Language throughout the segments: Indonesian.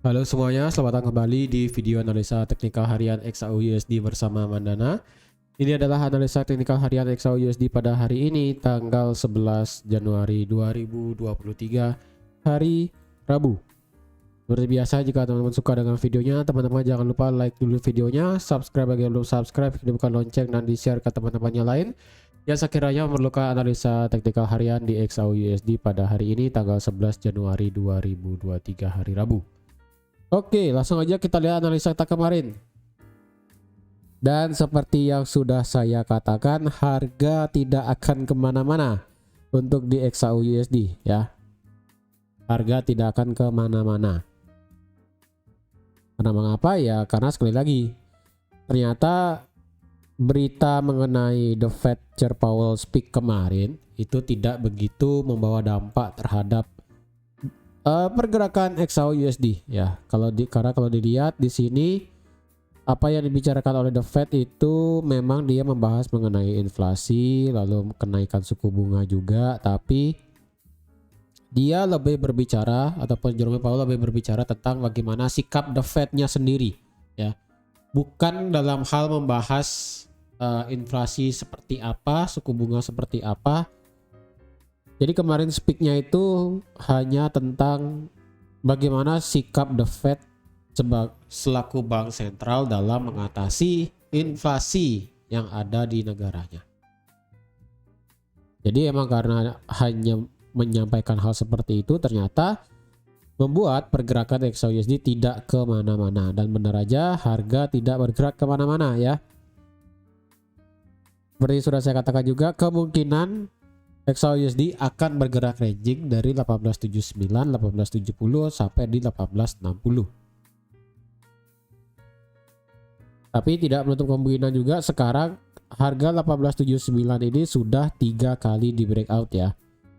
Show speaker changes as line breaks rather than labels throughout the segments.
Halo semuanya, selamat datang kembali di video analisa teknikal harian XAU-USD bersama Mandana. Ini adalah analisa teknikal harian XAU-USD pada hari ini, tanggal 11 Januari 2023, hari Rabu. Seperti biasa, jika teman-teman suka dengan videonya, teman-teman jangan lupa like dulu videonya, subscribe bagi yang belum subscribe, hidupkan lonceng, dan di-share ke teman-temannya lain yang sekiranya memerlukan analisa teknikal harian di XAU-USD pada hari ini, tanggal 11 Januari 2023, hari Rabu. Oke, langsung aja kita lihat analisa kita kemarin. Dan seperti yang sudah saya katakan, harga tidak akan kemana-mana untuk di XAU-USD ya. Harga tidak akan kemana-mana. Karena mengapa ya? Karena sekali lagi, ternyata berita mengenai The Fed Chair Powell speak kemarin itu tidak begitu membawa dampak terhadap pergerakan XAU-USD ya. Karena kalau dilihat di sini apa yang dibicarakan oleh The Fed itu memang dia membahas mengenai inflasi, lalu kenaikan suku bunga juga, tapi dia lebih berbicara ataupun Jerome Powell lebih berbicara tentang bagaimana sikap The Fed-nya sendiri ya. Bukan dalam hal membahas inflasi seperti apa, suku bunga seperti apa. Jadi kemarin speaknya itu hanya tentang bagaimana sikap The Fed selaku bank sentral dalam mengatasi inflasi yang ada di negaranya. Jadi emang karena hanya menyampaikan hal seperti itu, ternyata membuat pergerakan XAU-USD tidak kemana-mana. Dan benar aja harga tidak bergerak kemana-mana ya. Seperti sudah saya katakan juga, kemungkinan XAU-USD akan bergerak ranging dari 1879, 1870 sampai di 1860. Tapi tidak menutup kemungkinan juga sekarang harga 1879 ini sudah 3 kali di breakout ya.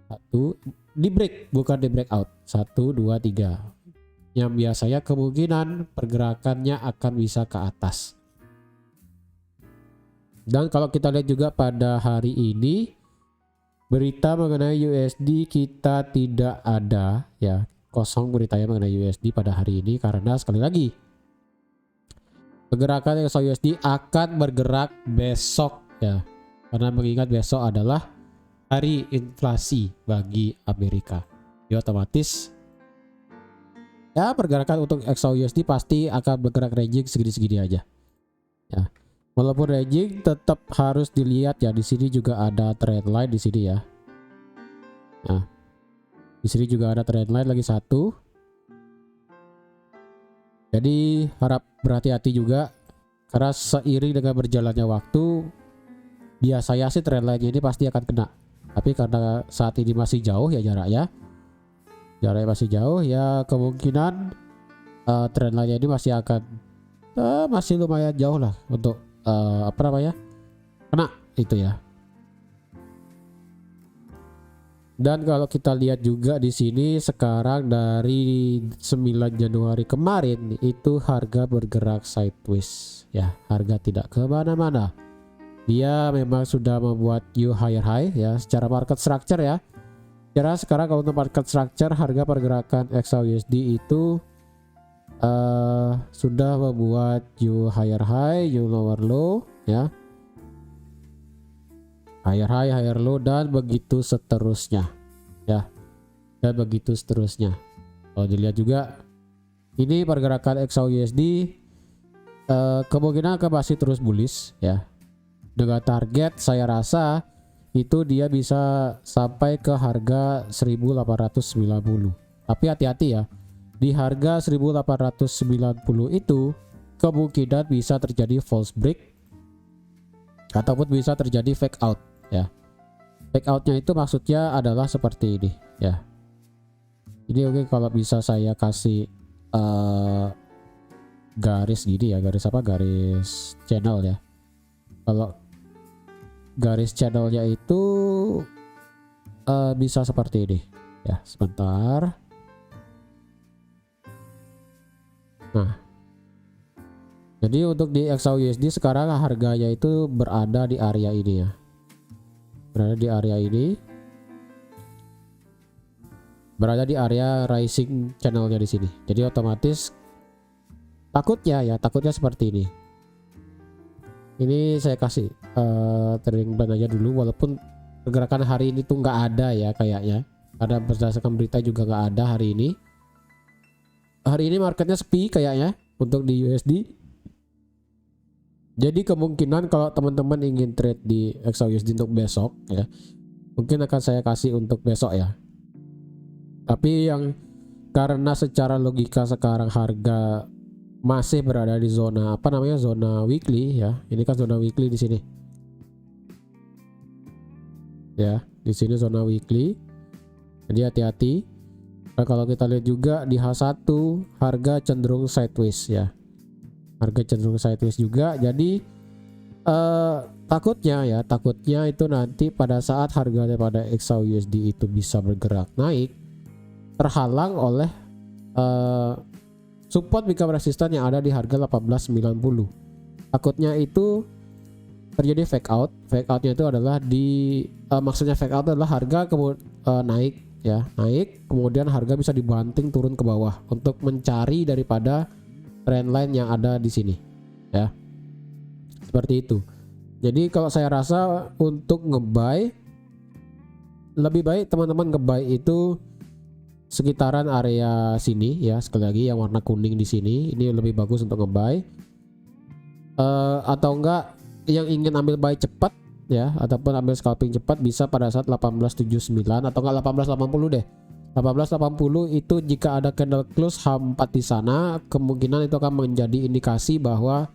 Satu di break, bukan di breakout. 1 2 3. Yang biasanya kemungkinan pergerakannya akan bisa ke atas. Dan kalau kita lihat juga pada hari ini, berita mengenai USD kita tidak ada ya, kosong beritanya mengenai USD pada hari ini karena sekali lagi pergerakan XAU-USD akan bergerak besok ya, karena mengingat besok adalah hari inflasi bagi Amerika. Ya otomatis ya pergerakan untuk XAU-USD pasti akan bergerak ranging segini-segini aja ya. Walaupun ranging tetap harus dilihat ya, di sini juga ada trend line di sini ya. Nah, di sini juga ada trend line lagi satu. Jadi harap berhati-hati juga karena seiring dengan berjalannya waktu, biasanya sih trend line ini pasti akan kena. Tapi karena saat ini masih jauh ya jaraknya masih jauh ya, kemungkinan trend line ini masih akan masih lumayan jauh lah untuk kena itu ya. Dan kalau kita lihat juga di sini sekarang dari 9 Januari kemarin itu harga bergerak sideways ya, harga tidak kemana-mana. Dia memang sudah membuat new higher high ya secara market structure ya. Kira sekarang kalau untuk market structure harga pergerakan XAU-USD itu sudah membuat new higher high, new lower low ya. Higher high, higher low, dan begitu seterusnya ya, dan begitu seterusnya. Kalau dilihat juga ini pergerakan XAU-USD kemungkinan akan masih terus bullish ya, dengan target saya rasa itu dia bisa sampai ke harga 1890. Tapi hati-hati ya, di harga 1890 itu kemungkinan bisa terjadi false break ataupun bisa terjadi fake out ya. Fake outnya itu maksudnya adalah seperti ini ya. Ini oke, kalau bisa saya kasih garis gini ya, garis channel ya. Kalau garis channelnya itu bisa seperti ini ya, sebentar. Nah, jadi untuk di XAU-USD sekarang harganya itu berada di area ini ya, berada di area ini. berada di area rising channelnya di sini. Jadi otomatis takutnya seperti ini. Ini saya kasih trading plan aja dulu, walaupun pergerakan hari ini tuh nggak ada ya kayaknya, karena berdasarkan berita juga nggak ada hari ini. Hari ini marketnya sepi kayaknya untuk di USD. Jadi kemungkinan kalau teman-teman ingin trade di XAUSD untuk besok ya, mungkin akan saya kasih untuk besok ya. Tapi yang karena secara logika sekarang harga masih berada di zona zona weekly ya. Ini kan zona weekly di sini. Ya, di sini zona weekly. Jadi hati-hati. Nah, kalau kita lihat juga di H1 harga cenderung sideways ya. Harga cenderung sideways juga. Jadi takutnya itu nanti pada saat harga daripada XAUSD itu bisa bergerak naik, terhalang oleh support become resistance yang ada di harga 1890. Takutnya itu terjadi fake out. Fake outnya itu adalah maksudnya fake out adalah harga naik ya, naik kemudian harga bisa dibanting turun ke bawah untuk mencari daripada trendline yang ada di sini ya. Seperti itu. Jadi kalau saya rasa untuk ngebuy lebih baik teman-teman ngebuy itu sekitaran area sini ya, sekali lagi yang warna kuning di sini ini lebih bagus untuk ngebuy. Atau enggak yang ingin ambil buy cepat ya, ataupun ambil scalping cepat bisa pada saat 1879 atau enggak 1880 deh. 1880 itu jika ada candle close H4 di sana, kemungkinan itu akan menjadi indikasi bahwa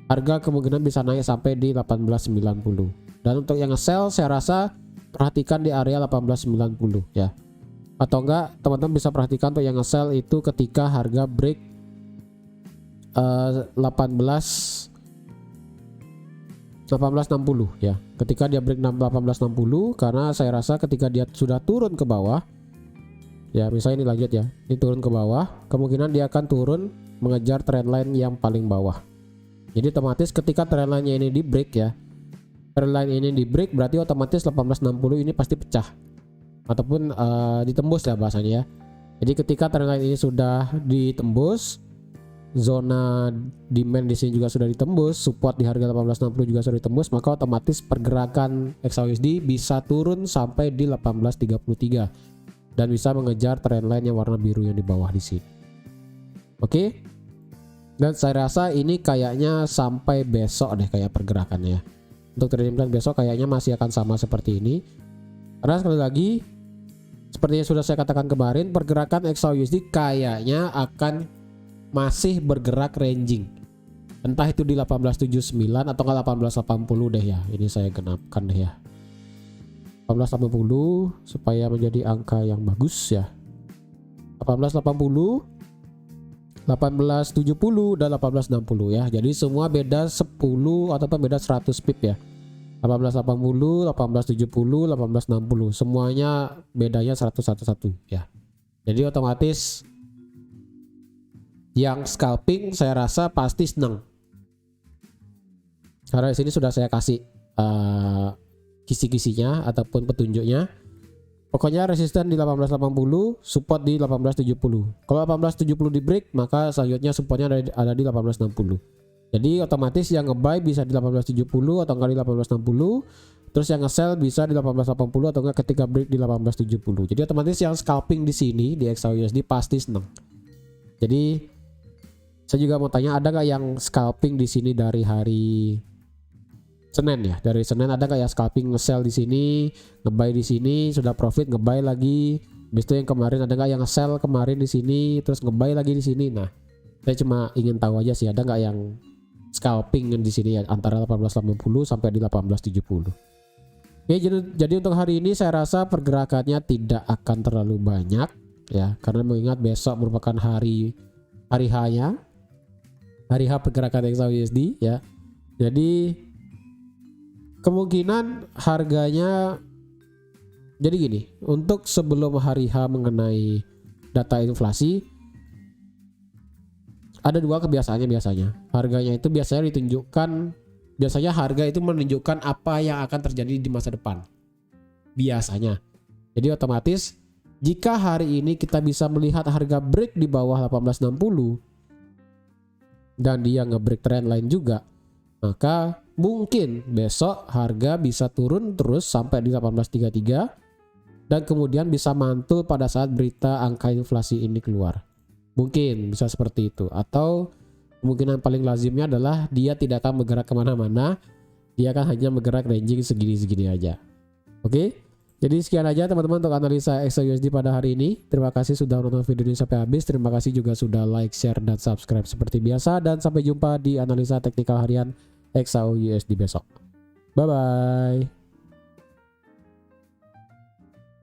harga kemungkinan bisa naik sampai di 1890. Dan untuk yang sell saya rasa perhatikan di area 1890 ya. Atau enggak teman-teman bisa perhatikan untuk yang nge-sell itu ketika harga break 1860 ya. Ketika dia break 1860, karena saya rasa ketika dia sudah turun ke bawah ya, misalnya ini lanjut ya, ini turun ke bawah, kemungkinan dia akan turun mengejar trendline yang paling bawah. Jadi otomatis ketika trendline-nya ini di break ya, trendline ini di break berarti otomatis 1860 ini pasti pecah ataupun ditembus ya bahasanya ya. Jadi ketika trendline ini sudah ditembus, zona demand di sini juga sudah ditembus, support di harga 1860 juga sudah ditembus, maka otomatis pergerakan XAUSD bisa turun sampai di 1833 dan bisa mengejar trendline yang warna biru yang di bawah di sini. Oke. Dan saya rasa ini kayaknya sampai besok deh kayak pergerakannya. Untuk trading plan besok kayaknya masih akan sama seperti ini. Karena sekali lagi seperti yang sudah saya katakan kemarin, pergerakan XAUSD kayaknya akan masih bergerak ranging. Entah itu di 1879 atau 1880 deh ya. Ini saya genapkan deh ya. 1880 supaya menjadi angka yang bagus ya. 1880, 1870 dan 1860 ya. Jadi semua beda 10 ataupun beda 100 pip ya. 1880, 1870, 1860 semuanya bedanya 111 ya. Jadi otomatis yang scalping saya rasa pasti senang. Karena di sini sudah saya kasih kisi-kisinya ataupun petunjuknya. Pokoknya resisten di 1880, support di 1870. Kalau 1870 di break, maka selanjutnya supportnya ada di 1860. Jadi otomatis yang nge-buy bisa di 1870 atau enggak di 1860. Terus yang nge-sell bisa di 1880 atau enggak ketika break di 1870. Jadi otomatis yang scalping di sini di XAUSD pasti senang. Jadi saya juga mau tanya, ada nggak yang scalping di sini dari hari Senin ya? Dari Senin ada nggak ya scalping nge-sell di sini, nge-buy di sini, sudah profit nge-buy lagi. Habis itu yang kemarin ada nggak yang nge-sell kemarin di sini, terus nge-buy lagi di sini. Nah, saya cuma ingin tahu aja sih, ada nggak yang scalping di sini ya antara 1880 sampai di 1870. Oke, jadi untuk hari ini saya rasa pergerakannya tidak akan terlalu banyak ya, karena mengingat besok merupakan hari H-nya. Hari H pergerakan XAUSD ya. Jadi kemungkinan harganya jadi gini, untuk sebelum hari H mengenai data inflasi ada dua kebiasaannya biasanya. Harganya itu biasanya harga itu menunjukkan apa yang akan terjadi di masa depan. Biasanya. Jadi otomatis Jika hari ini kita bisa melihat harga break di bawah 1860 dan dia nge-break trend line juga, maka mungkin besok harga bisa turun terus sampai di 1833 dan kemudian bisa mantul pada saat berita angka inflasi ini keluar. Mungkin bisa seperti itu. Atau kemungkinan paling lazimnya adalah dia tidak akan bergerak kemana-mana, dia akan hanya bergerak ranging segini-segini aja. Oke, jadi sekian aja teman-teman untuk analisa XAUSD pada hari ini. Terima kasih sudah menonton video ini sampai habis. Terima kasih juga sudah like, share, dan subscribe seperti biasa. Dan sampai jumpa di analisa teknikal harian XAUSD besok. Bye-bye.